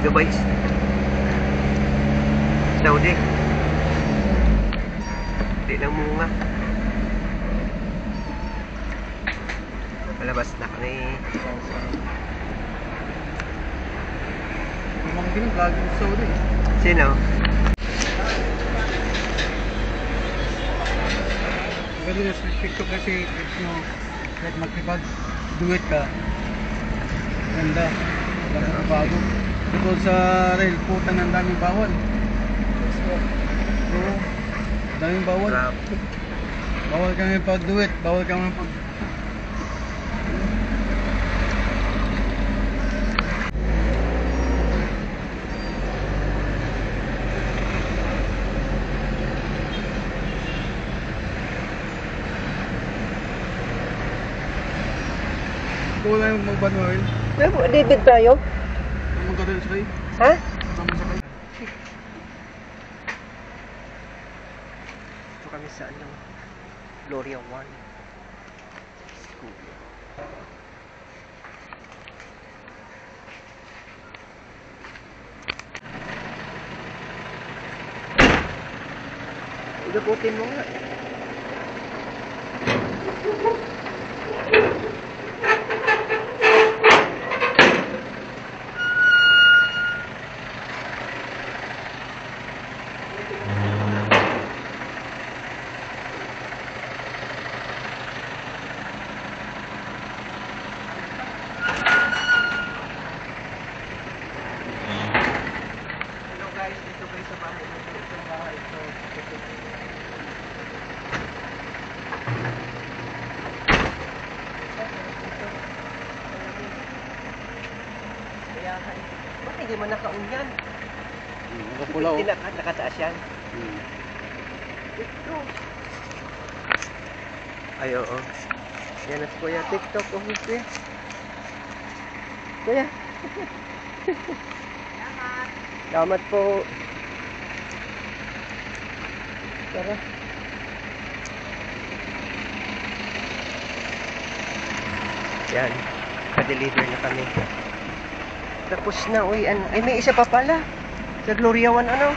Dubai, Saudi. Hindi na munga. Palabas na kami. Mga ganun, lagi sa Saudi. Sino? Ganun yung TikTok kasi kahit magkipag-duet ka, ganda, wala ka bago. Tungkol sa rail, putan ang daming bawal. Oo, daming bawal. Bawal kami pag-duet, bawal kami pag... Wala yung mag-banwal. David tayo? Magkakaroon sa kayo? Ha? Tama sa kayo. Ito kami sa ano, Gloria 1 School. Igabutin mo nga. Dito kayo sa bahay. Sa bahay. Ba't hindi mo nakaunyan? Nakapula o. Nakataas yan? Ito. Ay, oo. Yan at kuya. TikTok. Oh, kuya. Kuya. Salamat po. Tara. Yan. Ka-deliver na kami. Tapos na, uy. Ay, may isa pa pala. Sa Gloria 1, ano?